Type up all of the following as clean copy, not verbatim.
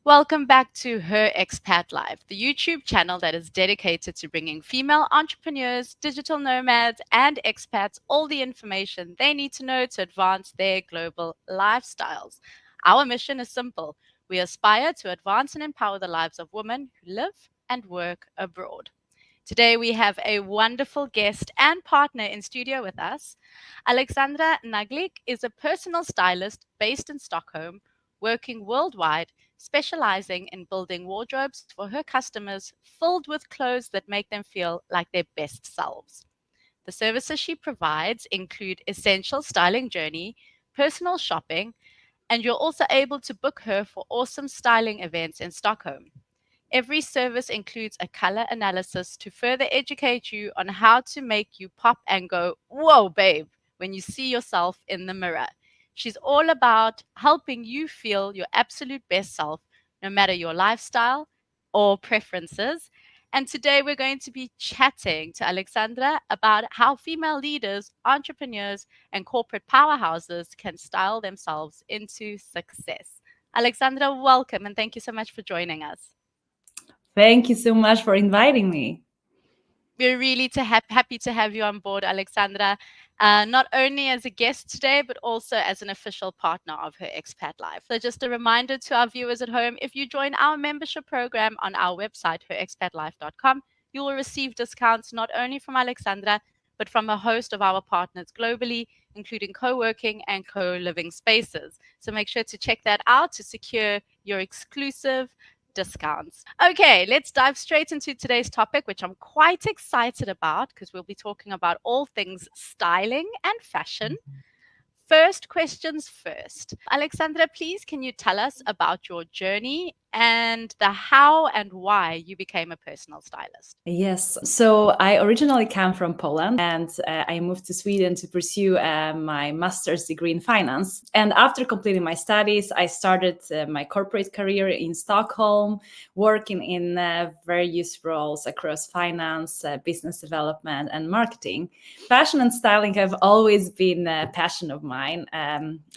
Welcome back to Her Expat Life, the YouTube channel that is dedicated to bringing female entrepreneurs, digital nomads, and expats all the information they need to know to advance their global lifestyles. Our mission is simple. We aspire to advance and empower the lives of women who live and work abroad. Today, we have a wonderful guest and partner in studio with us. Aleksandra Naglik is a personal stylist based in Stockholm, working worldwide, specializing in building wardrobes for her customers filled with clothes that make them feel like their best selves. The services she provides include essential styling journey, personal shopping, and you're also able to book her for awesome styling events in Stockholm. Every service includes a color analysis to further educate you on how to make you pop and go, whoa, babe, when you see yourself in the mirror. She's all about helping you feel your absolute best self, no matter your lifestyle or preferences. And today we're going to be chatting to Aleksandra about how female leaders, entrepreneurs, and corporate powerhouses can style themselves into success. Aleksandra, welcome and thank you so much for joining us. Thank you so much for inviting me. We're really happy to have you on board, Aleksandra, not only as a guest today, but also as an official partner of Her Expat Life. So just a reminder to our viewers at home, if you join our membership program on our website, herexpatlife.com, you will receive discounts not only from Aleksandra, but from a host of our partners globally, including co-working and co-living spaces. So make sure to check that out to secure your exclusive discounts. Okay, let's dive straight into today's topic, which I'm quite excited about because we'll be talking about all things styling and fashion. First questions first. Aleksandra, please can you tell us about your journey and the how and why you became a personal stylist? Yes, so I originally come from Poland and I moved to Sweden to pursue my master's degree in finance. And after completing my studies, I started my corporate career in Stockholm, working in various roles across finance, business development, and marketing. Fashion and styling have always been a passion of mine,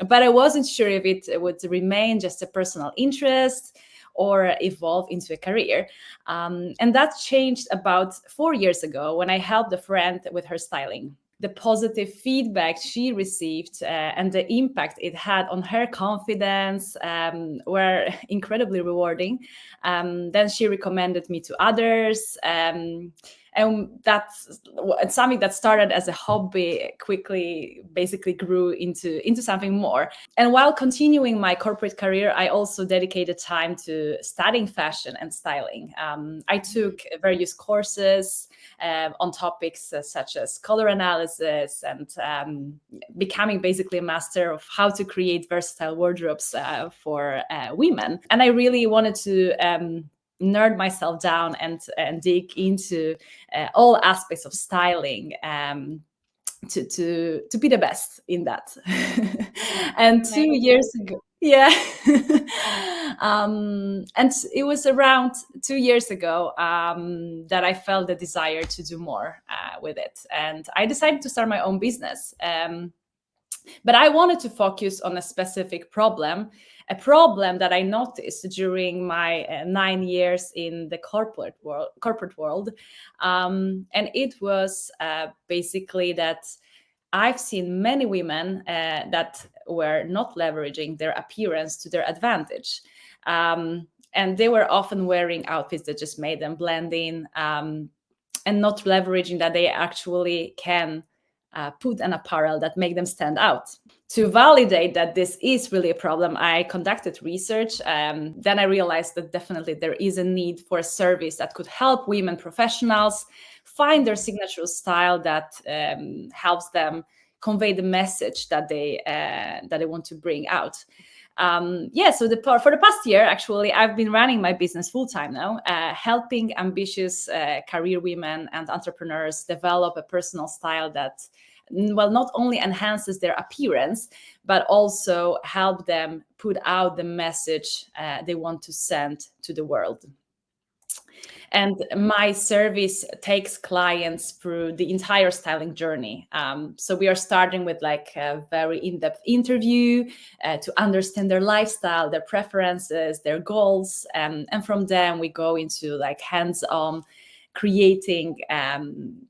but I wasn't sure if it would remain just a personal interest or evolve into a career. And that changed about 4 years ago when I helped a friend with her styling. The positive feedback she received and the impact it had on her confidence were incredibly rewarding. Then she recommended me to others. And that's something that started as a hobby quickly basically grew into something more. And while continuing my corporate career, I also dedicated time to studying fashion and styling. I took various courses on topics such as color analysis and becoming basically a master of how to create versatile wardrobes for women. And I really wanted to nerd myself down and dig into all aspects of styling to be the best in that. And 2 years ago, yeah. And it was around 2 years ago that I felt the desire to do more with it, and I decided to start my own business. But I wanted to focus on a specific problem, a problem that I noticed during my 9 years in the corporate world. And it was basically that I've seen many women that were not leveraging their appearance to their advantage. And they were often wearing outfits that just made them blend in, and not leveraging that they actually can put an apparel that make them stand out. To validate that this is really a problem, I conducted research. Then I realized that definitely there is a need for a service that could help women professionals find their signature style that helps them convey the message that they want to bring out. So for the past year, actually, I've been running my business full time now, helping ambitious career women and entrepreneurs develop a personal style that, well, not only enhances their appearance, but also help them put out the message they want to send to the world. And my service takes clients through the entire styling journey. So we are starting with like a very in-depth interview to understand their lifestyle, their preferences, their goals. And from them, we go into like hands-on creating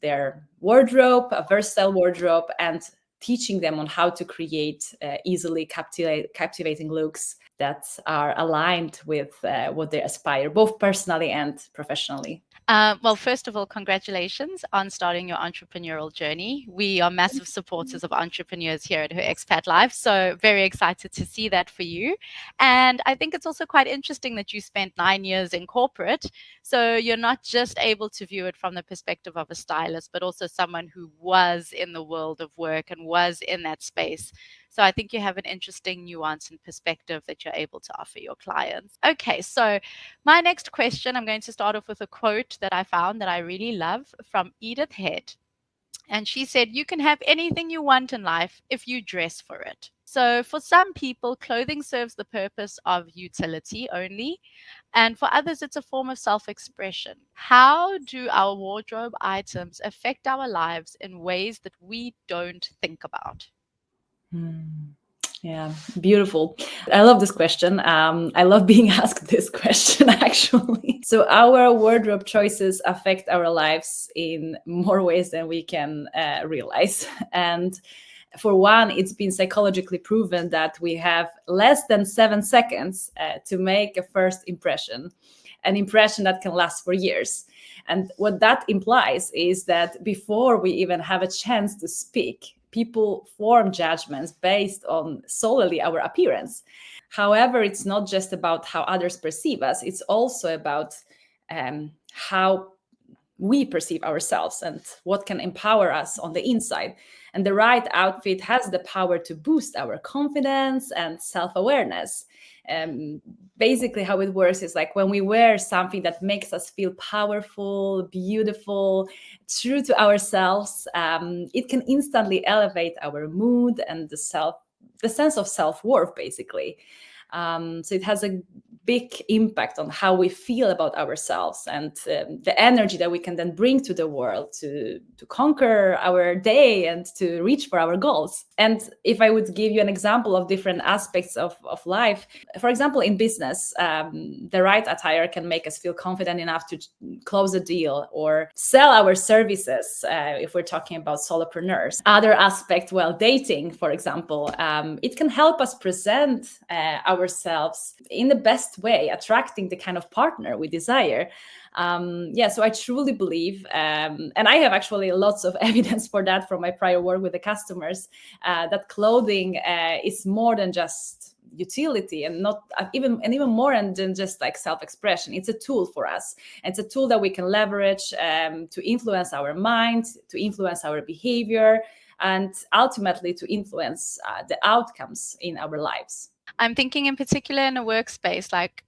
their wardrobe, a versatile wardrobe, and teaching them on how to create easily captivating looks that are aligned with what they aspire, both personally and professionally. Well, first of all, congratulations on starting your entrepreneurial journey. We are massive supporters of entrepreneurs here at Her Expat Life, so very excited to see that for you. And I think it's also quite interesting that you spent 9 years in corporate, so you're not just able to view it from the perspective of a stylist, but also someone who was in the world of work and was in that space. So I think you have an interesting nuance and perspective that you're able to offer your clients. Okay, so my next question, I'm going to start off with a quote that I found that I really love from Edith Head. And she said, "You can have anything you want in life if you dress for it." So, for some people, clothing serves the purpose of utility only. And for others, it's a form of self expression. How do our wardrobe items affect our lives in ways that we don't think about? Hmm. Yeah, beautiful. I love this question. I love being asked this question, actually. So, our wardrobe choices affect our lives in more ways than we can realize. And for one, it's been psychologically proven that we have less than 7 seconds to make a first impression, an impression that can last for years. And what that implies is that before we even have a chance to speak, people form judgments based on solely our appearance. However, it's not just about how others perceive us, it's also about how we perceive ourselves and what can empower us on the inside. And the right outfit has the power to boost our confidence and self awareness. Um, Basically, how it works is like when we wear something that makes us feel powerful, beautiful, true to ourselves, it can instantly elevate our mood and the sense of self worth, basically. So it has a big impact on how we feel about ourselves and the energy that we can then bring to the world to conquer our day and to reach for our goals. And if I would give you an example of different aspects of life, for example, in business, the right attire can make us feel confident enough to close a deal or sell our services if we're talking about solopreneurs. Other aspect, well, dating, for example, it can help us present ourselves in the best way, attracting the kind of partner we desire. So I truly believe, and I have actually lots of evidence for that from my prior work with the customers, that clothing is more than just utility and not even more than just like self-expression. It's a tool for us. It's a tool that we can leverage to influence our mind, to influence our behavior, and ultimately to influence the outcomes in our lives. I'm thinking in particular in a workspace, like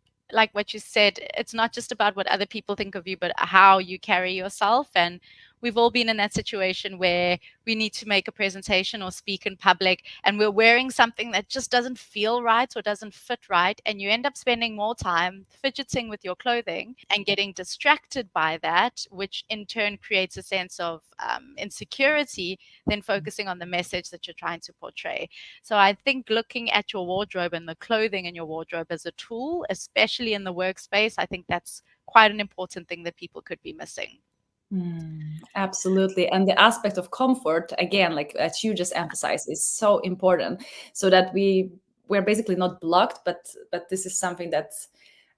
what you said, it's not just about what other people think of you, but how you carry yourself. And we've all been in that situation where we need to make a presentation or speak in public and we're wearing something that just doesn't feel right or doesn't fit right, and you end up spending more time fidgeting with your clothing and getting distracted by that, which in turn creates a sense of insecurity than focusing on the message that you're trying to portray. So I think looking at your wardrobe and the clothing in your wardrobe as a tool, especially in the workspace, I think that's quite an important thing that people could be missing. Absolutely. And the aspect of comfort, again, like that you just emphasized, is so important so that we're basically not blocked, but this is something that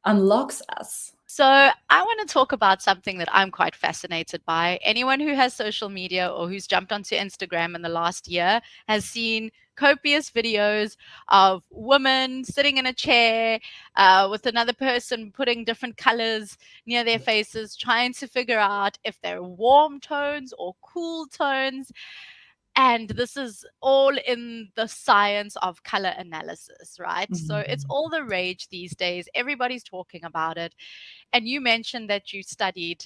unlocks us. So, I want to talk about something that I'm quite fascinated by. Anyone who has social media or who's jumped onto Instagram in the last year has seen copious videos of women sitting in a chair with another person putting different colors near their faces, trying to figure out if they're warm tones or cool tones. And this is all in the science of color analysis, right? So it's Mhm. all the rage these days. Everybody's talking about it. And you mentioned that you studied,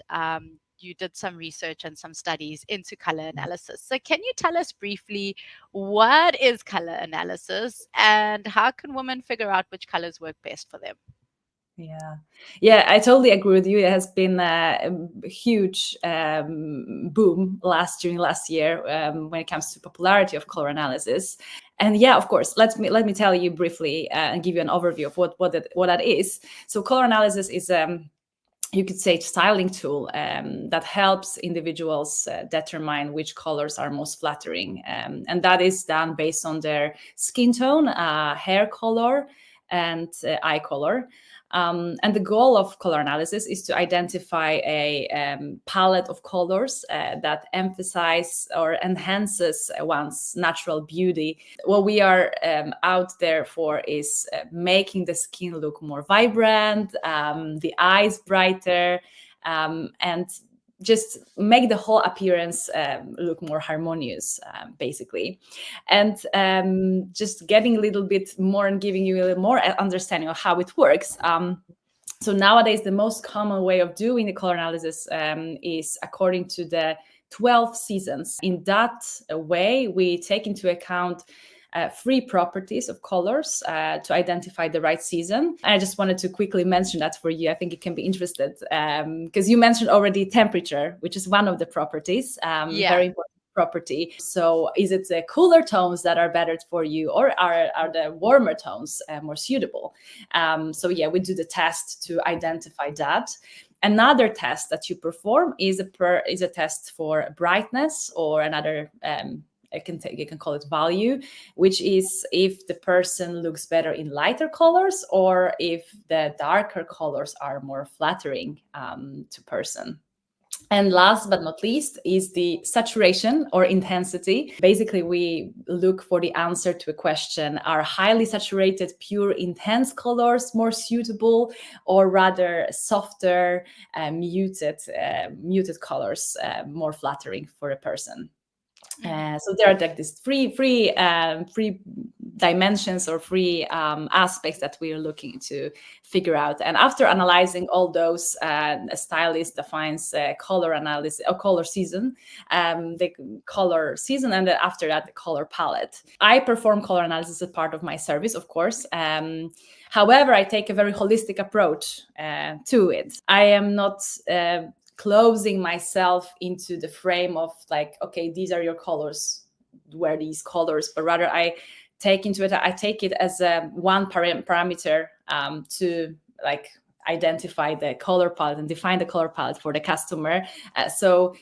you did some research and some studies into color analysis. So, can you tell us briefly what is color analysis and how can women figure out which colors work best for them? Yeah, yeah, I totally agree with you. It has been a huge boom during last year when it comes to popularity of color analysis. And yeah, of course, let me tell you briefly and give you an overview of what that is. So color analysis is you could say styling tool that helps individuals determine which colors are most flattering, and that is done based on their skin tone, hair color, and eye color. And the goal of color analysis is to identify a palette of colors that emphasize or enhances one's natural beauty. What we are out there for is making the skin look more vibrant, the eyes brighter, and just make the whole appearance look more harmonious, basically. And just getting a little bit more and giving you a little more understanding of how it works. So nowadays, the most common way of doing the color analysis is according to the 12 seasons. In that way, we take into account three properties of colors to identify the right season. And I just wanted to quickly mention that for you. I think you can be interested because you mentioned already temperature, which is one of the properties, Yeah. very important property. So is it the cooler tones that are better for you, or are the warmer tones more suitable? So yeah, we do the test to identify that. Another test that you perform is a test for brightness, or another you can call it value, which is if the person looks better in lighter colors or if the darker colors are more flattering to person. And last but not least is the saturation or intensity. Basically, we look for the answer to a question: are highly saturated, pure, intense colors more suitable, or rather softer, muted colors more flattering for a person? So there are like these three dimensions or three aspects that we are looking to figure out. And after analyzing all those, a stylist defines color analysis or color season, the color season, and then after that the color palette. I perform color analysis as part of my service, of course. However, I take a very holistic approach to it. I am not closing myself into the frame of like, okay, these are your colors, wear these colors, but rather I take it as a one parameter to like identify the color palette and define the color palette for the customer. So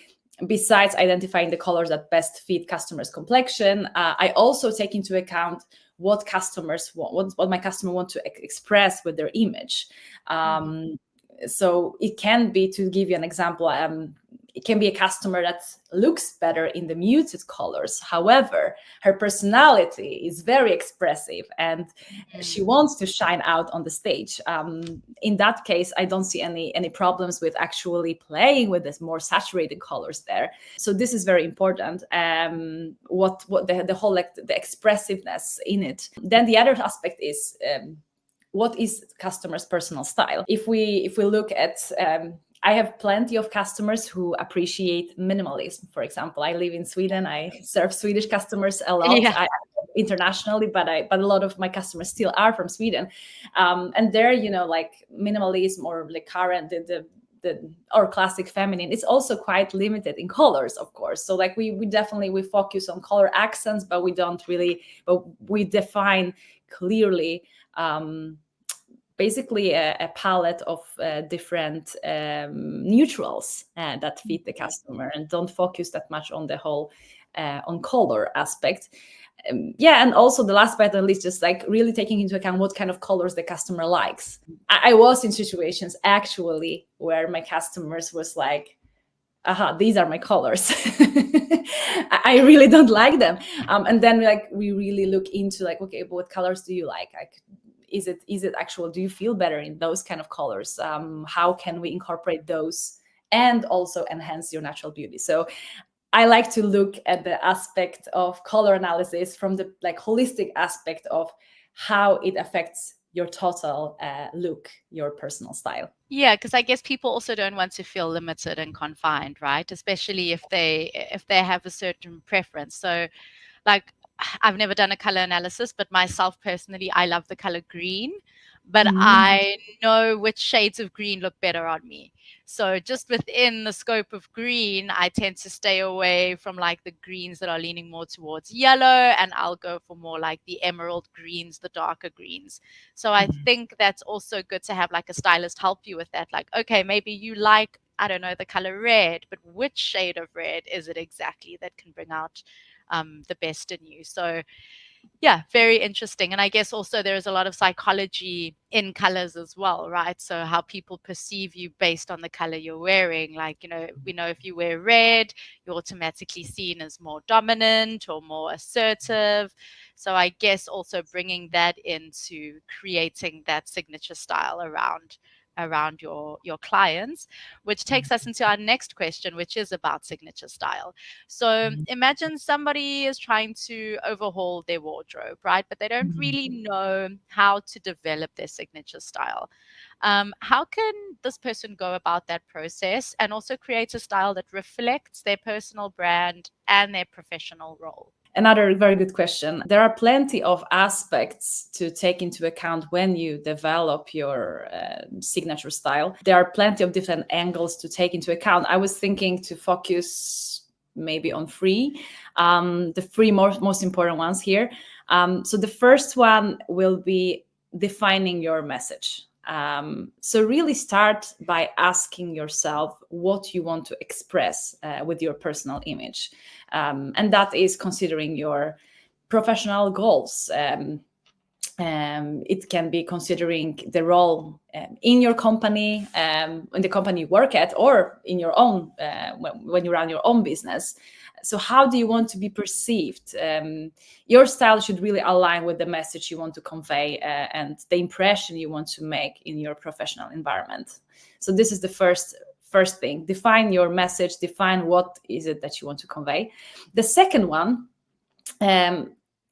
besides identifying the colors that best fit customers' complexion, I also take into account what customers want, what my customer want to express with their image. So it can be, to give you an example, it can be a customer that looks better in the muted colors. However, her personality is very expressive and she wants to shine out on the stage. In that case, I don't see any problems with actually playing with this more saturated colors there. So this is very important. What the whole, like the expressiveness in it. Then the other aspect is what is customer's personal style. If we look at I have plenty of customers who appreciate minimalism. For example, I live in Sweden. I serve Swedish customers a lot. Yeah. Internationally, but a lot of my customers still are from Sweden, and they're, like minimalism or like current the or classic feminine, it's also quite limited in colors, of course. So like we definitely we focus on color accents, but we define clearly basically a palette of different neutrals that fit the customer, and don't focus that much on the whole on color aspect. And also the last but not least, just like really taking into account what kind of colors the customer likes. I was in situations actually where my customers was like, aha, these are my colors. I really don't like them. And then we really look into like, okay, but what colors do you like? Is it actual, do you feel better in those kind of colors? How can we incorporate those and also enhance your natural beauty? So I like to look at the aspect of color analysis from the like holistic aspect of how it affects your total look, your personal style. Yeah, because I guess people also don't want to feel limited and confined, right? Especially if they have a certain preference. So like I've never done a color analysis, but myself personally, I love the color green. but Mm. I know which shades of green look better on me. So just within the scope of green, I tend to stay away from like the greens that are leaning more towards yellow, and I'll go for more like the emerald greens, the darker greens. So I think that's also good to have like a stylist help you with that. Like, okay, maybe you like, I don't know, the color red, but which shade of red is it exactly that can bring out the best in you? So yeah, very interesting. And I guess also there is a lot of psychology in colors as well, right? So how people perceive you based on the color you're wearing. Like, you know, we know if you wear red, you're automatically seen as more dominant or more assertive. So I guess also bringing that into creating that signature style around your clients, which takes us into our next question, which is about signature style. So imagine somebody is trying to overhaul their wardrobe, right? But they don't really know how to develop their signature style. How can this person go about that process and also create a style that reflects their personal brand and their professional role? Another very good question. There are plenty of aspects to take into account when you develop your signature style. There are plenty of different angles to take into account. I was thinking to focus maybe on three, the three most important ones here. So the first one will be defining your message. So really start by asking yourself what you want to express with your personal image. And that is considering your professional goals. It can be considering the role in your company, in the company you work at, or in your own, when you run your own business. So how do you want to be perceived? Your style should really align with the message you want to convey and the impression you want to make in your professional environment. So this is the first thing. Define your message, define what is it that you want to convey. The second one,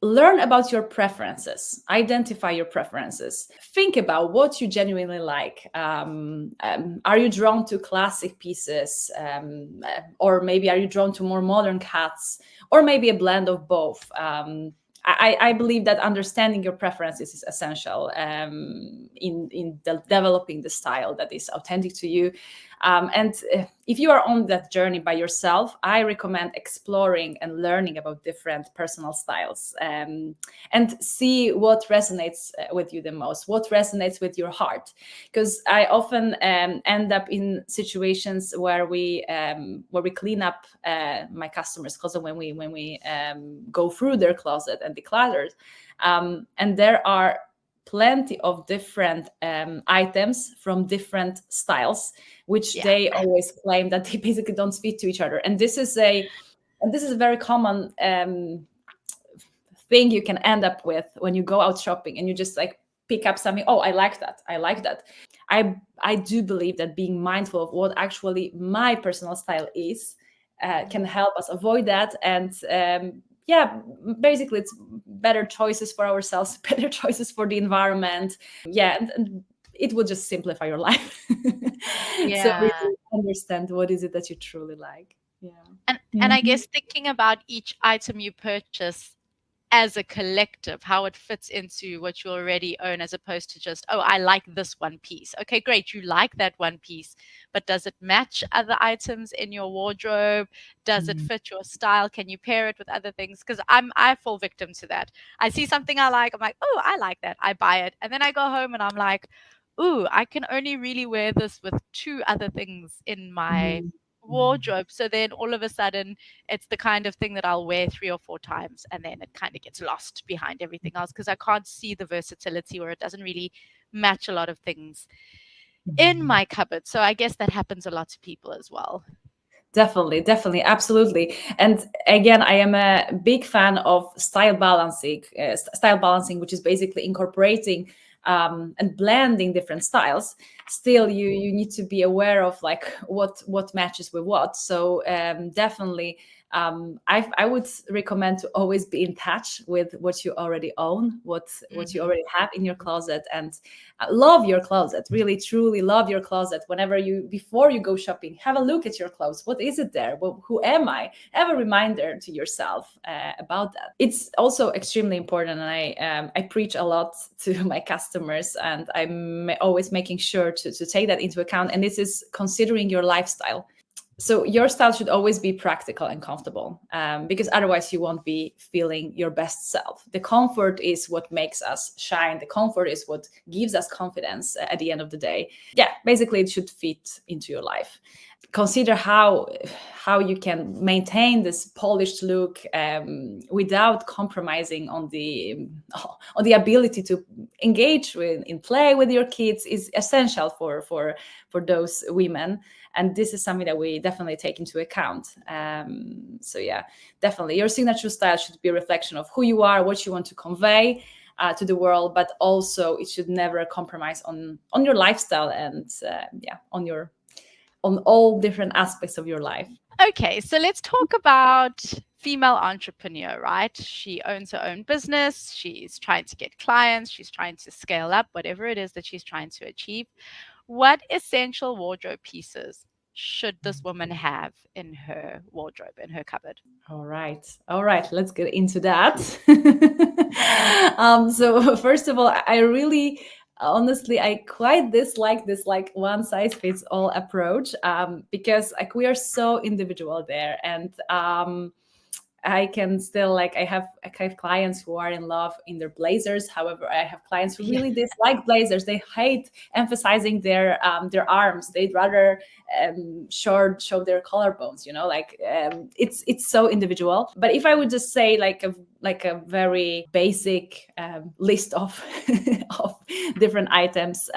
learn about your preferences, identify your preferences, think about what you genuinely like. Are you drawn to classic pieces, or maybe are you drawn to more modern cuts, or maybe a blend of both? I believe that understanding your preferences is essential in developing the style that is authentic to you. And if you are on that journey by yourself, I recommend exploring and learning about different personal styles, and see what resonates with you the most, what resonates with your heart. Because I often end up in situations where we clean up my customers' closet, when we go through their closet and declutter, and there are plenty of different items from different styles, which Yeah. they always claim that they basically don't fit to each other. And this is a very common thing you can end up with when you go out shopping and you just like pick up something. Oh, I like that. I like that. I do believe that being mindful of what actually my personal style is can help us avoid that. And yeah, basically it's better choices for ourselves, better choices for the environment. Yeah, and it will just simplify your life. So Yeah. really understand what is it that you truly like. Yeah. And I guess thinking about each item you purchase as a collective, how it fits into what you already own, as opposed to just, oh, I like this one piece. Okay, great. You like that one piece, but does it match other items in your wardrobe? Does it Mm. fit your style? Can you pair it with other things? Because I fall victim to that. I see something I like, I'm like, oh, I like that. I buy it. And then I go home and I'm like, ooh, I can only really wear this with two other things in my Mm. wardrobe. So then all of a sudden it's the kind of thing that I'll wear 3 or 4 times, and then it kind of gets lost behind everything else because I can't see the versatility, or it doesn't really match a lot of things in Mm. my cupboard. So I guess that happens a lot to people as well. Definitely, absolutely. And again, I am a big fan of style balancing, which is basically incorporating and blending different styles. Still, you need to be aware of like what matches with what. So definitely I would recommend to always be in touch with what you already own, what you already have in your closet, and love your closet. Really, truly love your closet. Whenever before you go shopping, have a look at your clothes. What is it there? Well, who am I? Have a reminder to yourself about that. It's also extremely important, and I preach a lot to my customers, and I'm always making sure to take that into account. And this is considering your lifestyle. So your style should always be practical and comfortable, because otherwise you won't be feeling your best self. The comfort is what makes us shine. The comfort is what gives us confidence at the end of the day. Yeah, basically it should fit into your life. Consider how you can maintain this polished look without compromising on the ability to engage in play with your kids is essential for those women, and this is something that we definitely take into account. So yeah, definitely your signature style should be a reflection of who you are, what you want to convey to the world, but also it should never compromise on your lifestyle and on all different aspects of your life. Okay, so let's talk about female entrepreneur, right? She owns her own business. She's trying to get clients. She's trying to scale up whatever it is that she's trying to achieve. What essential wardrobe pieces should this woman have in her wardrobe, in her cupboard? All right, let's get into that. So first of all, I really honestly I quite dislike this like one size fits all approach, because like we are so individual there, and I can still like I have clients who are in love in their blazers. However, I have clients who Yeah. really dislike blazers. They hate emphasizing their arms. They'd rather show their collarbones. You know, like it's so individual. But if I would just say like a very basic list of of different items,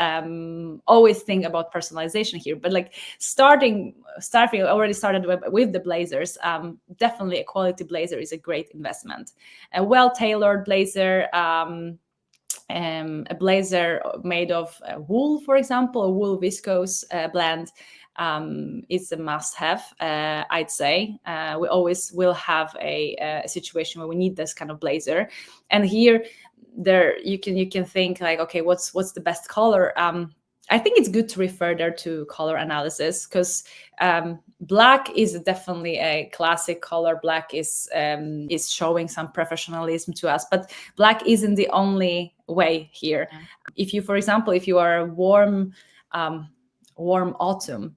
always think about personalization here. But like starting I already started with the blazers. Definitely a quality blazer is a great investment. A well-tailored blazer, a blazer made of wool, for example, a wool viscose blend, is a must-have. I'd say we always will have a situation where we need this kind of blazer, and here there you can think like, okay, what's the best color? I think it's good to refer there to color analysis, because black is definitely a classic color. Black is showing some professionalism to us, but black isn't the only way here. Yeah. If you, for example, if you are a warm autumn,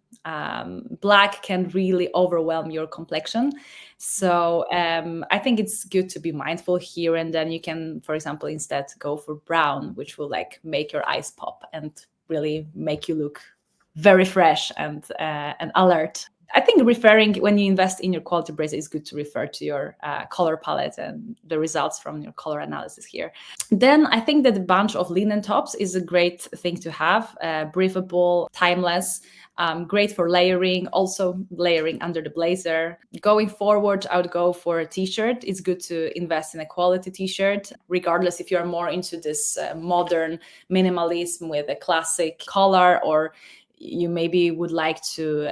black can really overwhelm your complexion. So I think it's good to be mindful here, and then you can, for example, instead go for brown, which will like make your eyes pop and really make you look very fresh and alert. I think referring when you invest in your quality blazer is good to refer to your color palette and the results from your color analysis here. Then I think that a bunch of linen tops is a great thing to have, breathable, timeless. Great for layering, also layering under the blazer. Going forward, I would go for a t-shirt. It's good to invest in a quality t-shirt, regardless if you're more into this modern minimalism with a classic color, or you maybe would like to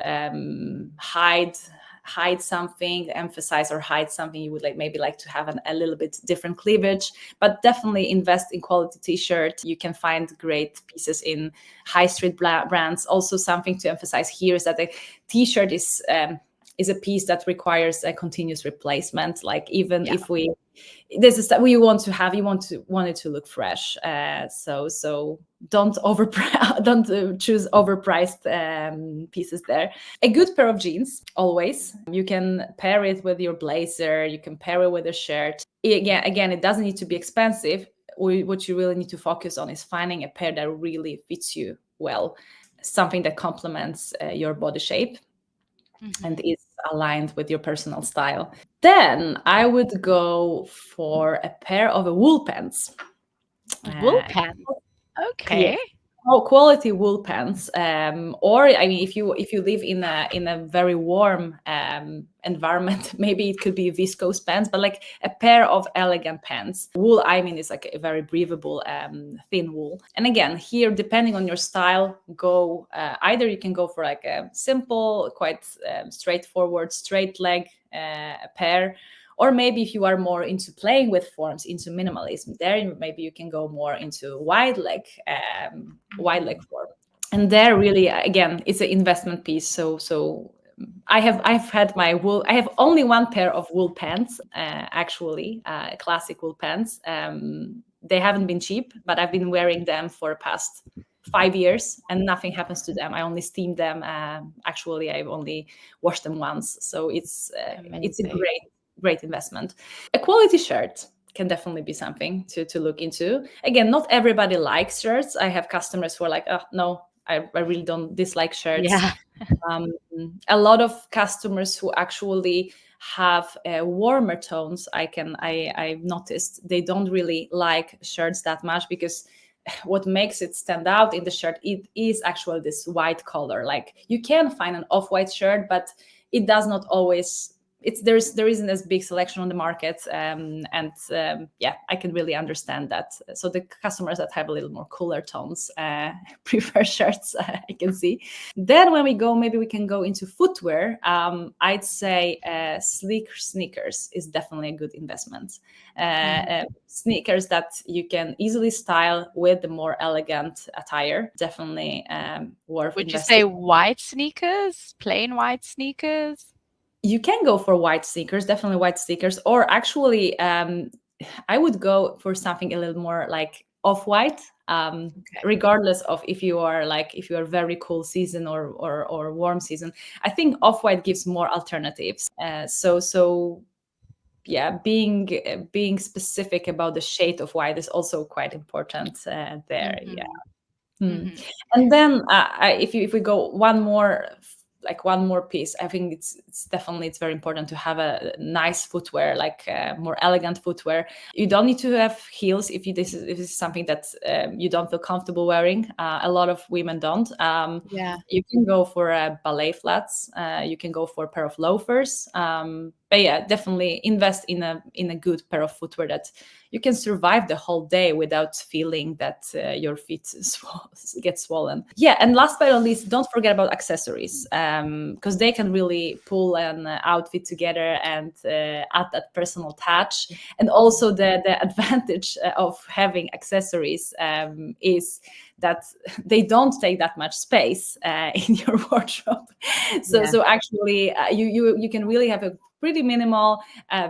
hide something, emphasize or hide something. You would like to have a little bit different cleavage, but definitely invest in quality t-shirt. You can find great pieces in high street brands. Also, something to emphasize here is that a t-shirt is a piece that requires a continuous replacement. Like even Yeah. if this is that we want to have, you want it to look fresh. So don't don't choose overpriced pieces there. A good pair of jeans, always. You can pair it with your blazer. You can pair it with a shirt. Again, it doesn't need to be expensive. What you really need to focus on is finding a pair that really fits you well, something that complements your body shape and is aligned with your personal style. Then I would go for a pair of wool pants. Wool Uh, pants. yes, Okay. quality wool pants. Or I mean, if you live in a very warm environment, maybe it could be viscose pants, but like a pair of elegant pants. Wool, I mean, is like a very breathable thin wool. And again, here, depending on your style, go either you can go for like a simple, quite straightforward straight leg pair. Or maybe if you are more into playing with forms, into minimalism, there maybe you can go more into wide leg form. And there really, again, it's an investment piece. So I've had my wool. I have only one pair of wool pants, actually, classic wool pants. They haven't been cheap, but I've been wearing them for past 5 years, and nothing happens to them. I only steam them. Actually, I've only washed them once, so it's a Amazing. great investment. A quality shirt can definitely be something to look into. Again, not everybody likes shirts. I have customers who are like, oh no, I really don't dislike shirts. Yeah. um, a lot of customers who actually have warmer tones, I've noticed they don't really like shirts that much, because what makes it stand out in the shirt, it is actually this white color. Like, you can find an off-white shirt, but it does not always, there isn't as big selection on the market. And yeah, I can really understand that. So the customers that have a little more cooler tones prefer shirts, I can see. Then when we go, maybe we can go into footwear. I'd say sleek sneakers is definitely a good investment. Sneakers that you can easily style with the more elegant attire, definitely worth Would you investing. say white sneakers, plain white sneakers? You can go for white sneakers, definitely white sneakers, or actually, I would go for something a little more like off-white. Okay. Regardless of if you are very cool season or warm season, I think off-white gives more alternatives. So yeah, being specific about the shade of white is also quite important there. Yeah. Mm-hmm. Hmm. Mm-hmm. And then if we go one more piece, I think it's definitely it's very important to have a nice footwear, like more elegant footwear. You don't need to have heels if this is something that you don't feel comfortable wearing. A lot of women don't. Yeah. You can go for ballet flats. You can go for a pair of loafers. But yeah, definitely invest in a good pair of footwear that you can survive the whole day without feeling that your feet get swollen. Yeah, and last but not least, don't forget about accessories, because they can really pull an outfit together and add that personal touch. And also the advantage of having accessories is that they don't take that much space in your wardrobe. so Yeah. so actually, you can really have a pretty minimal,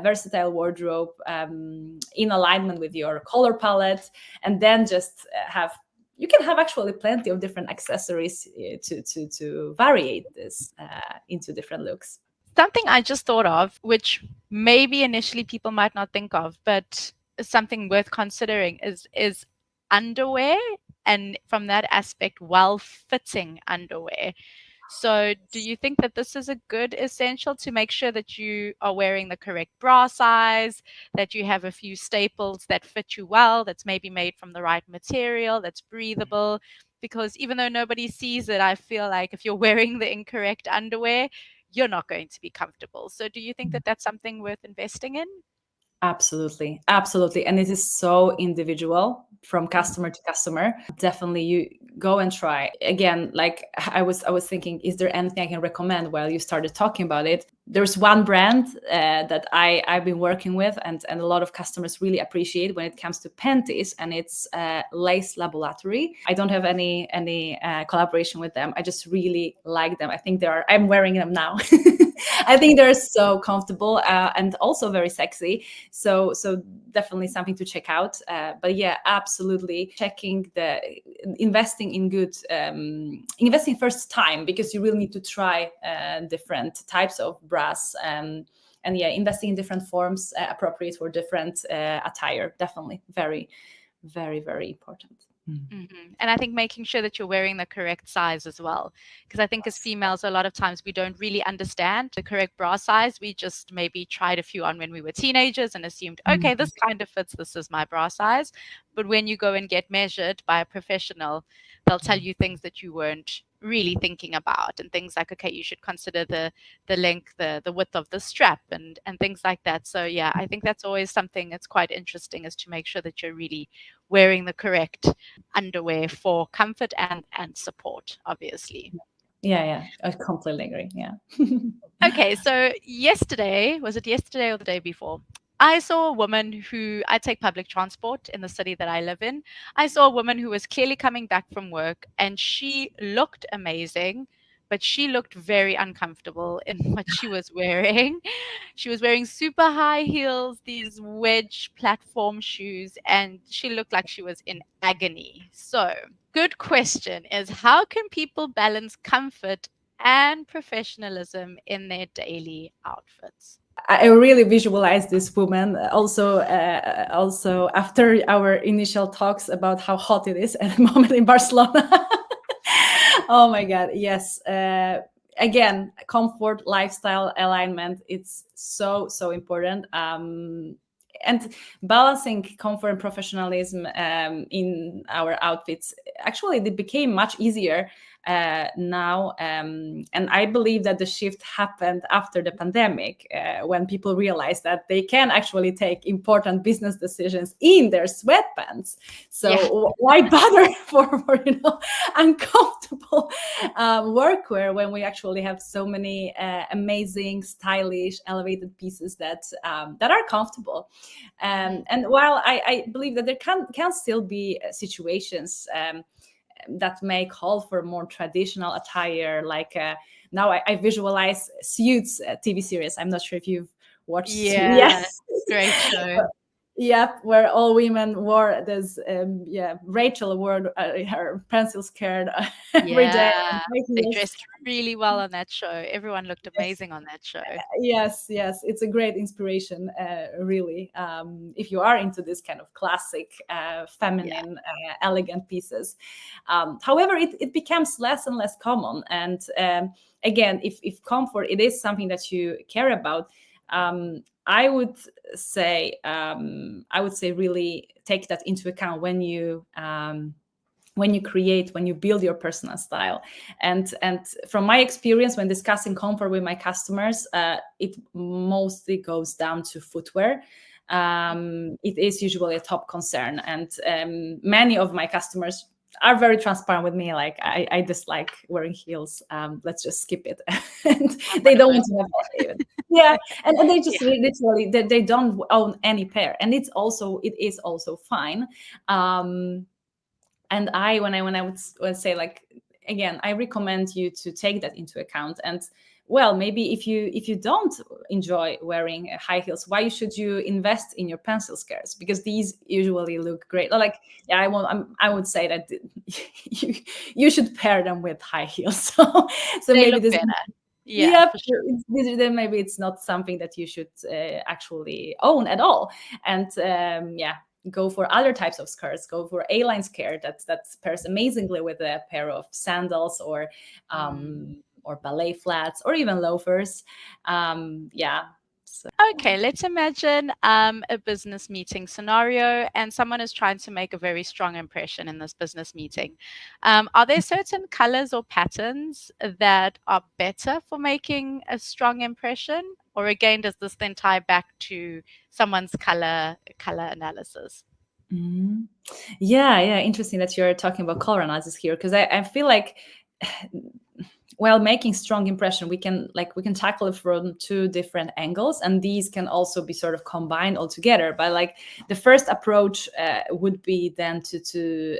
versatile wardrobe in alignment with your color palette, and then just have you can have actually plenty of different accessories to vary this into different looks. Something I just thought of, which maybe initially people might not think of, but is something worth considering is underwear, and from that aspect, well-fitting underwear. So, do you think that this is a good essential to make sure that you are wearing the correct bra size, that you have a few staples that fit you well, that's maybe made from the right material, that's breathable? Because even though nobody sees it, I feel like if you're wearing the incorrect underwear, you're not going to be comfortable. So, do you think that that's something worth investing in? Absolutely, absolutely. And it is so individual from Mm. customer to customer. Definitely you go and try. Again, like I was thinking, is there anything I can recommend while you started talking about it? There's one brand that I've been working with, and a lot of customers really appreciate when it comes to panties, and it's Lace Laboratory. I don't have any collaboration with them. I just really like them. I think I'm wearing them now. I think they're so comfortable and also very sexy. So definitely something to check out. But yeah, absolutely checking the investing in good investing first time, because you will need to try different types of bras. And yeah, investing in different forms appropriate for different attire, definitely very, very, very important. And I think making sure that you're wearing the correct size as well. Because I think as Yes. females, a lot of times we don't really understand the correct bra size. We just maybe tried a few on when we were teenagers and assumed, okay, Mhm. this kind of fits, this is my bra size. But when you go and get measured by a professional, they'll tell you things that you weren't really thinking about, and things like, okay, you should consider the length, the width of the strap, and things like that. So yeah, I think that's always something that's quite interesting, is to make sure that you're really wearing the correct underwear for comfort and support, obviously. Yeah, I completely agree. Yeah. Okay, so yesterday, was it yesterday or the day before? I saw a woman who I take public transport in the city that I live in. I saw a woman who was clearly coming back from work and she looked amazing, but she looked very uncomfortable in what she was wearing. She was wearing super high heels, these wedge platform shoes, and she looked like she was in agony. So, good question is how can people balance comfort and professionalism in their daily outfits? I really visualize this woman also after our initial talks about how hot it is at the moment in Barcelona. Oh my god, yes. Again, comfort, lifestyle, alignment, it's so important. And balancing comfort and professionalism in our outfits, actually it became much easier now, and I believe that the shift happened after the pandemic, when people realized that they can actually take important business decisions in their sweatpants. Yeah. So why bother for uncomfortable workwear when we actually have so many amazing, stylish, elevated pieces that are comfortable. Mhm. And while I believe that there can still be situations that may call for more traditional attire, like now I visualize Suits TV series. I'm not sure if you've watched Yeah, Yes. great show. Yep, where all women wore this. Yeah, Rachel wore her pencil skirt every day and Yeah, high they heels. dressed really well on that show. Everyone looked amazing on that show. Yes, it's a great inspiration, really. If you are into this kind of classic, Yeah. feminine, elegant pieces. However, it becomes less and less common. And again, if comfort it is something that you care about, I would say really take that into account when you create, when you build your personal style. And from my experience when discussing comfort with my customers, it mostly goes down to footwear. It is usually a top concern, and many of my customers are very transparent with me, like I dislike wearing heels, let's just skip it. And I'm they one of don't those. want to have even. Yeah, and they just Yeah. literally they don't own any pair, and it is also fine. um and when I would say, like, again, I recommend you to take that into account. And well, maybe if you don't enjoy wearing high heels, why should you invest in your pencil skirts? Because these usually look great. Like, yeah, I would say that you, you should pair them with high heels. So They maybe look this. better. Yeah, Yep, for sure. then maybe it's not something that you should actually own at all. And yeah, go for other types of skirts. Go for A-line skirt that pairs amazingly with a pair of sandals, Mm. or ballet flats, or even loafers. Yeah. So. Okay, let's imagine a business meeting scenario and someone is trying to make a very strong impression in this business meeting. Are there certain colors or patterns that are better for making a strong impression? Or again, does this then tie back to someone's color analysis? Mhm. Yeah, interesting that you're talking about color analysis here, because I feel like while making strong impression, we can tackle it from two different angles, and these can also be sort of combined all together. But like, the first approach would be then to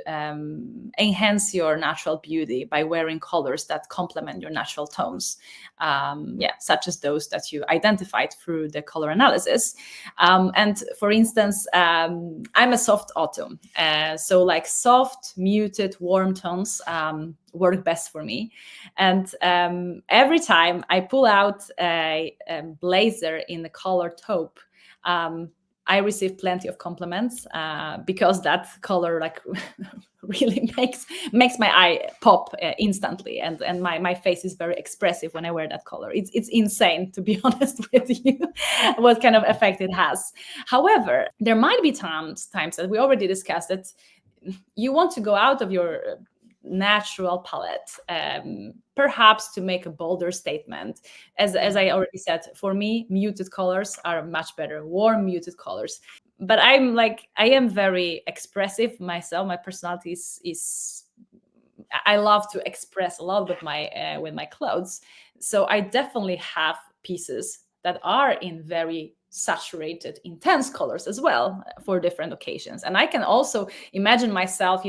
enhance your natural beauty by wearing colors that complement your natural tones, yeah, such as those that you identified through the color analysis. And for instance, I'm a soft autumn, so like soft, muted, warm tones work best for me. And every time I pull out a blazer in the color taupe, um, I receive plenty of compliments, because that color, like, really makes my eye pop instantly, and my face is very expressive when I wear that color. It's insane, to be honest with you, what kind of effect it has. However, there might be times that we already discussed, that you want to go out of your natural palette, perhaps to make a bolder statement. As Mm. I already said, for me, muted colors are much better, warm muted colors. But I am very expressive myself. My personality is I love to express a lot with my clothes. So I definitely have pieces that are in very saturated, intense colors as well for different occasions. And I can also imagine myself,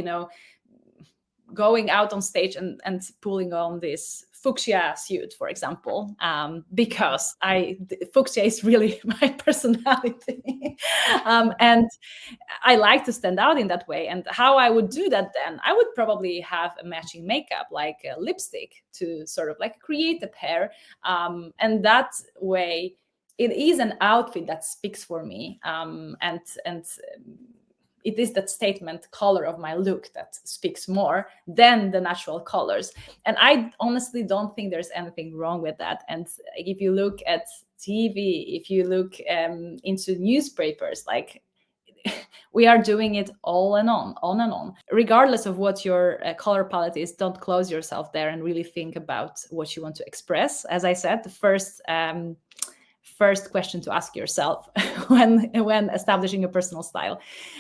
going out on stage and pulling on this fuchsia suit, for example, because fuchsia is really my personality. And I like to stand out in that way. And how I would do that then, I would probably have a matching makeup, like a lipstick, to sort of like create a pair. And that way, it is an outfit that speaks for me. And it is that statement color of my look that speaks more than the natural colors. And I honestly don't think there's anything wrong with that. And if you look at TV, if you look into newspapers, like we are doing it all and on and on. Regardless of what your color palette is, don't close yourself there and really think about what you want to express. As I said, the first question to ask yourself when establishing a personal style.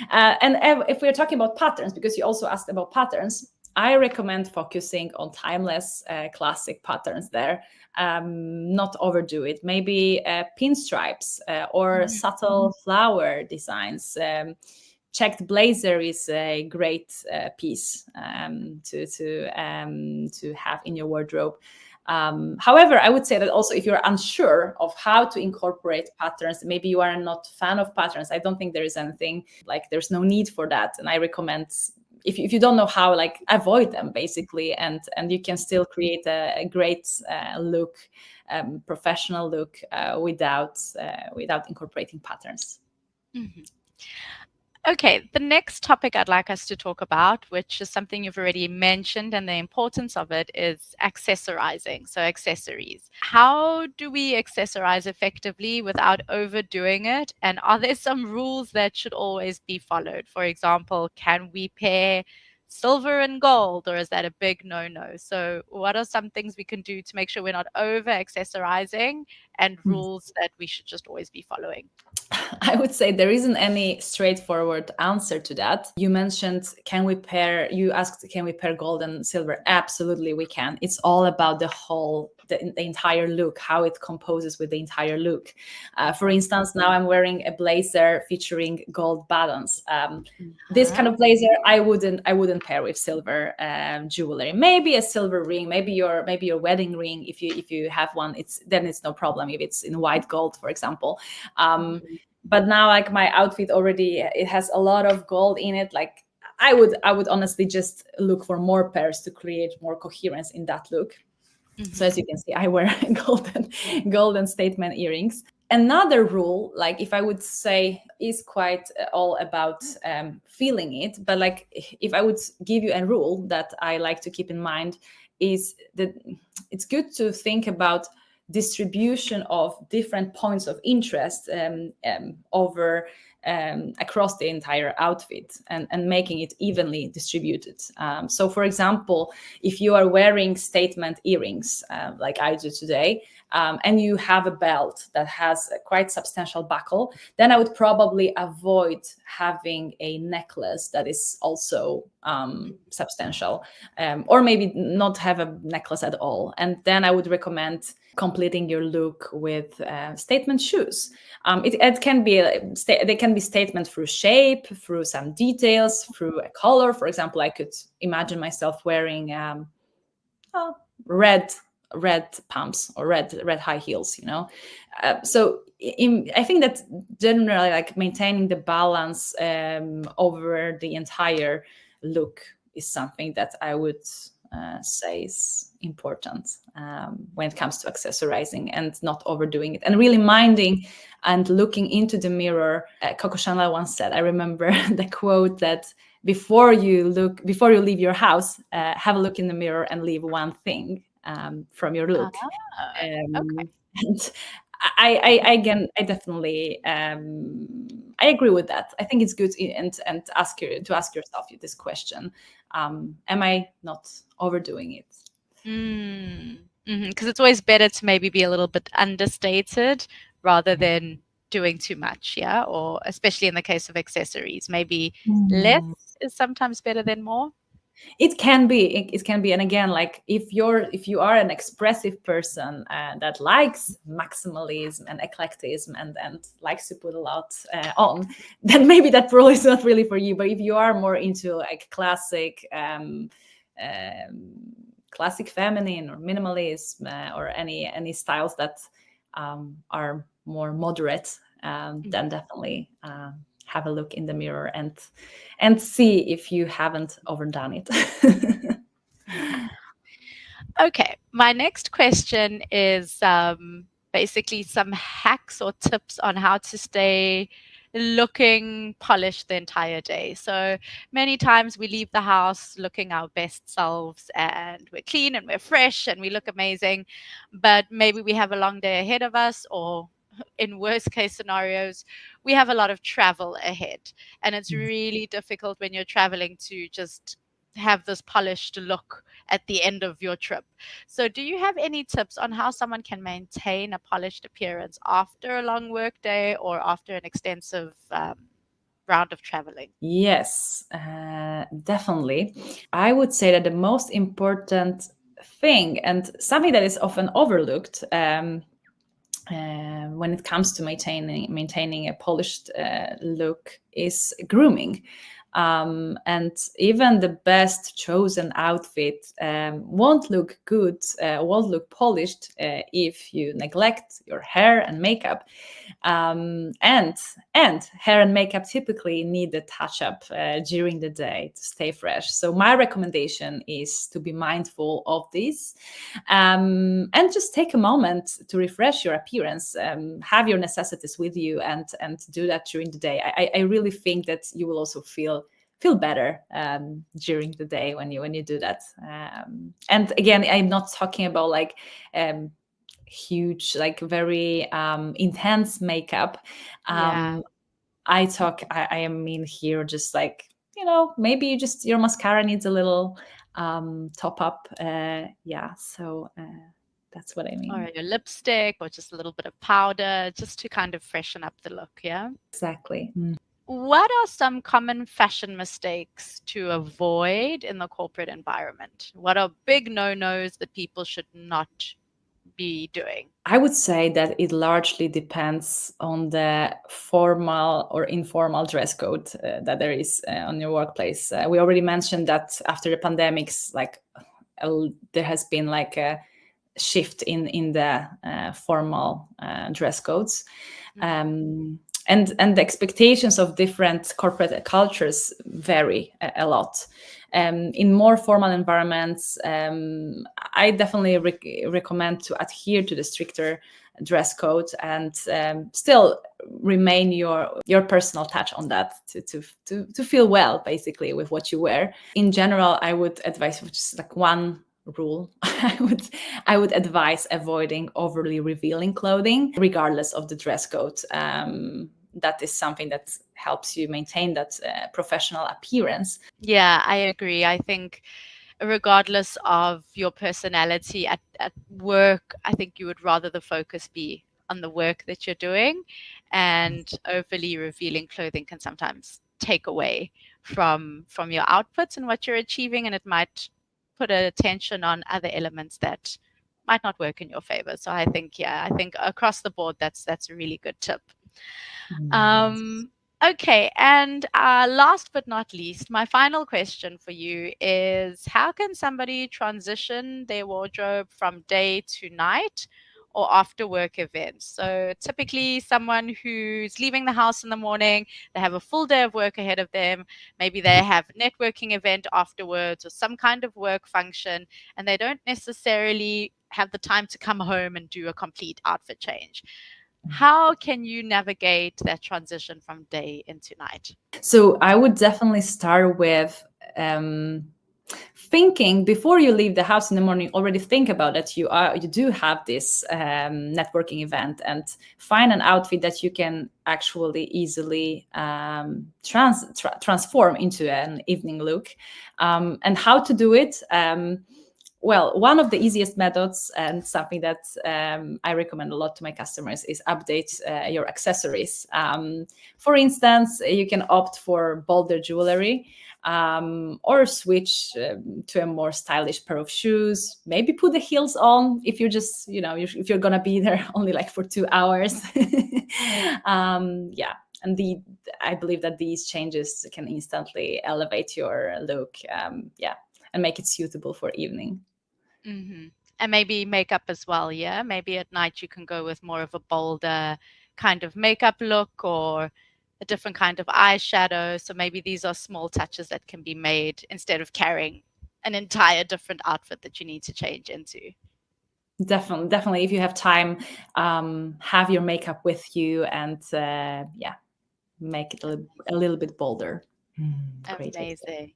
And if we're talking about patterns, because you also asked about patterns, I recommend focusing on timeless classic patterns there. Not overdo it. Maybe pinstripes or subtle flower designs. Checked blazer is a great piece to have in your wardrobe. However, I would say that also if you're unsure of how to incorporate patterns, maybe you are not a fan of patterns, I don't think there is anything, like there's no need for that. And I recommend, if you don't know how, like avoid them basically, and you can still create a great look, professional look without incorporating patterns. Mhm. Okay, the next topic I'd like us to talk about, which is something you've already mentioned, and the importance of it, is accessorizing. So, accessories. How do we accessorize effectively without overdoing it? And are there some rules that should always be followed? For example, can we pair silver and gold, or is that a big no no? So, what are some things we can do to make sure we're not over accessorizing, and rules that we should just always be following? I would say there isn't any straightforward answer to that. You mentioned, you asked, can we pair gold and silver? Absolutely, we can. It's all about the entire look, how it composes with the entire look. For instance, now I'm wearing a blazer featuring gold buttons. This kind of blazer, I wouldn't pair with silver jewelry. Maybe a silver ring, maybe your wedding ring, if you have one, it's no problem if it's in white gold, for example. But now, like, my outfit already, it has a lot of gold in it. Like, I would honestly just look for more pairs to create more coherence in that look. So as you can see, I wear golden statement earrings. Another rule, like, if I would say, is quite all about feeling it. But like, if I would give you a rule that I like to keep in mind, is that it's good to think about distribution of different points of interest over across the entire outfit, and making it evenly distributed. So, for example, if you are wearing statement earrings like I do today, and you have a belt that has a quite substantial buckle, then I would probably avoid having a necklace that is also substantial, or maybe not have a necklace at all. And then I would recommend completing your look with statement shoes. It can be they can be statement through shape, through some details, through a color. For example, I could imagine myself wearing red pumps or red high heels. I think that generally, like, maintaining the balance over the entire look is something that I would say is important when it comes to accessorizing, and not overdoing it, and really minding and looking into the mirror. Coco Chanel once said, I remember the quote, that before you leave your house, have a look in the mirror and leave one thing from your look. Okay. And I definitely I agree with that. I think it's good, and to ask yourself this question: am I not overdoing it? Because it's always better to maybe be a little bit understated rather than doing too much, yeah? Or especially in the case of accessories, maybe less Mm. is sometimes better than more. It can be, it can be. And again, like if you are an expressive person that likes maximalism and eclecticism and likes to put a lot on, then maybe that role is not really for you. But if you are more into like classic feminine or minimalism or any styles that are more moderate, then definitely have a look in the mirror and see if you haven't overdone it. Okay, my next question is basically some hacks or tips on how to stay looking polished the entire day. So many times we leave the house looking our best selves and we're clean and we're fresh and we look amazing, but maybe we have a long day ahead of us, or in worst case scenarios, we have a lot of travel ahead. And it's really difficult when you're traveling to just have this polished look at the end of your trip. So, do you have any tips on how someone can maintain a polished appearance after a long work day or after an extensive round of traveling? Yes, definitely. I would say that the most important thing, and something that is often overlooked when it comes to maintaining a polished look, is grooming. And even the best chosen outfit won't look good, won't look polished if you neglect your hair and makeup. And hair and makeup typically need a touch up during the day to stay fresh. So my recommendation is to be mindful of this, and just take a moment to refresh your appearance. Have your necessities with you, and do that during the day. I really think that you will also feel better during the day when you do that. And again, I'm not talking about like huge, like very intense makeup. Yeah. I mean here just like, maybe your mascara needs a little top up. Yeah, so that's what I mean. Or your lipstick, or just a little bit of powder, just to kind of freshen up the look. Yeah. Exactly. What are some common fashion mistakes to avoid in the corporate environment? What are big no nos that people should not be doing? I would say that it largely depends on the formal or informal dress code that there is on your workplace. We already mentioned that after the pandemics, like there has been like a shift in the formal dress codes. And the expectations of different corporate cultures vary a lot. In more formal environments, I definitely recommend to adhere to the stricter dress code and still remain your personal touch on that to feel well, basically, with what you wear. In general, I would advise just like one rule. I would advise avoiding overly revealing clothing regardless of the dress code. That is something that helps you maintain that professional appearance. Yeah, I agree. I think regardless of your personality at work, I think you would rather the focus be on the work that you're doing, and overly revealing clothing can sometimes take away from your outputs and what you're achieving, and it might put a tension on other elements that might not work in your favor. So I think, yeah, I think across the board, that's a really good tip. Yes. Okay, and last but not least, my final question for you is, how can somebody transition their wardrobe from day to night or after work events? So typically someone who's leaving the house in the morning, they have a full day of work ahead of them, maybe they have a networking event afterwards or some kind of work function, and they don't necessarily have the time to come home and do a complete outfit change. How can you navigate that transition from day into night? So I would definitely start with um, thinking before you leave the house in the morning. Already think about that you do have this networking event, and find an outfit that you can actually easily transform into an evening look. And how to do it. Well, one of the easiest methods and something that I recommend a lot to my customers is update your accessories. For instance, you can opt for bolder jewelry, or switch to a more stylish pair of shoes. Maybe put the heels on if you're just, if you're gonna be there only like for 2 hours. Yeah, and I believe that these changes can instantly elevate your look. Yeah, and make it suitable for evening. Mm-hmm. And maybe makeup as well, yeah? Maybe at night you can go with more of a bolder kind of makeup look or a different kind of eyeshadow. So maybe these are small touches that can be made instead of carrying an entire different outfit that you need to change into. Definitely. If you have time, have your makeup with you, and yeah, make it a little bit bolder. Great idea. Amazing.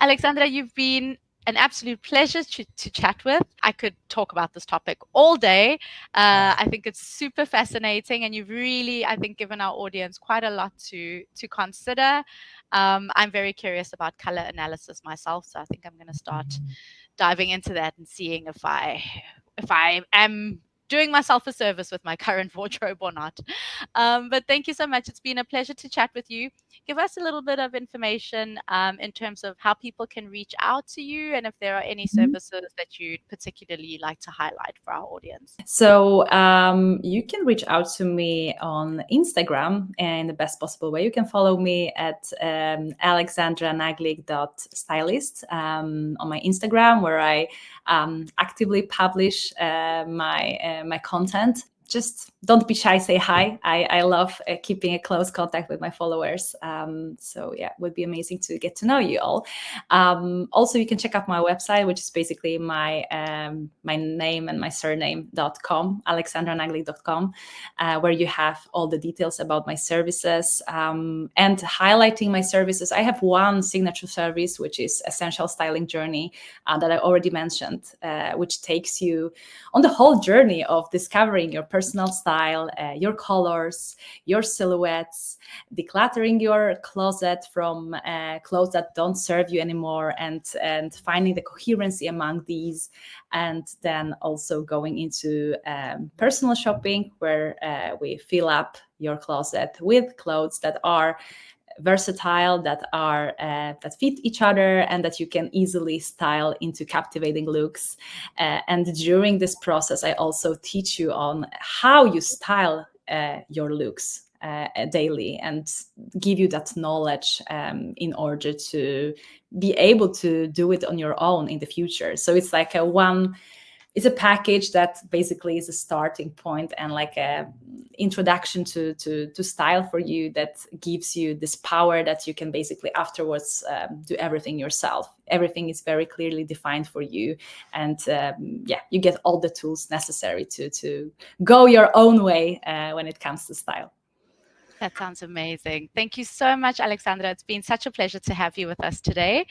Aleksandra, you've been an absolute pleasure to chat with. I could talk about this topic all day. I think it's super fascinating, and you've really, I think, given our audience quite a lot to consider. I'm very curious about color analysis myself, so I think I'm going to start diving into that and seeing if I am doing myself a service with my current wardrobe or not. But thank you so much. It's been a pleasure to chat with you. Give us a little bit of information in terms of how people can reach out to you and if there are any services that you'd particularly like to highlight for our audience. So you can reach out to me on Instagram in the best possible way. You can follow me at aleksandranaglik.stylist on my Instagram, where I actively publish my content. Just don't be shy, say hi. I love keeping a close contact with my followers. So yeah, it would be amazing to get to know you all. Also, you can check out my website, which is basically my name and my surname.com, aleksandranaglik.com, where you have all the details about my services, and highlighting my services. I have one signature service, which is Essential Styling Journey, that I already mentioned, which takes you on the whole journey of discovering your personal style, your colors, your silhouettes, decluttering your closet from clothes that don't serve you anymore, and finding the coherency among these, and then also going into personal shopping, where we fill up your closet with clothes that are versatile, that fit each other, and that you can easily style into captivating looks. And during this process, I also teach you on how you style your looks daily, and give you that knowledge in order to be able to do it on your own in the future. So it's like it's a package that basically is a starting point and like a introduction to style for you, that gives you this power that you can basically afterwards do everything yourself. Everything is very clearly defined for you, and yeah, you get all the tools necessary to go your own way when it comes to style. That sounds amazing. Thank you so much, Aleksandra. It's been such a pleasure to have you with us today.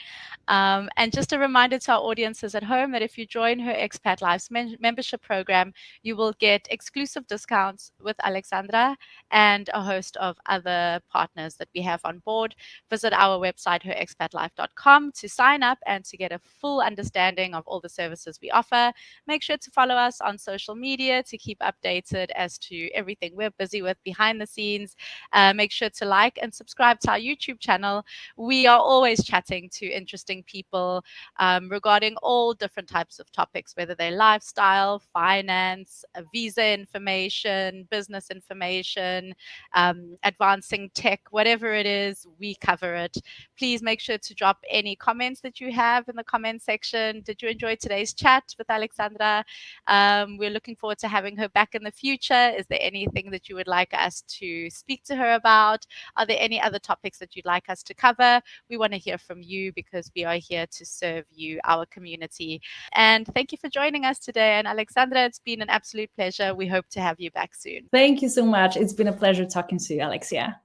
And just a reminder to our audiences at home that if you join her Expat Lives membership program, you will get exclusive discounts with Aleksandra and a host of other partners that we have on board. Visit our website, herexpatlife.com, to sign up and to get a full understanding of all the services we offer. Make sure to follow us on social media to keep updated as to everything we're busy with behind the scenes. Make sure to like and subscribe to our YouTube channel. We are always chatting to interesting people regarding all different types of topics, whether they're lifestyle, finance, visa information, business information, advancing tech, whatever it is, we cover it. Please make sure to drop any comments that you have in the comment section. Did you enjoy today's chat with Aleksandra? We're looking forward to having her back in the future. Is there anything that you would like us to speak to her about? Are there any other topics that you'd like us to cover? We want to hear from you because we are here to serve you, our community. And thank you for joining us today. And Aleksandra, it's been an absolute pleasure. We hope to have you back soon. Thank you so much. It's been a pleasure talking to you, Alexia.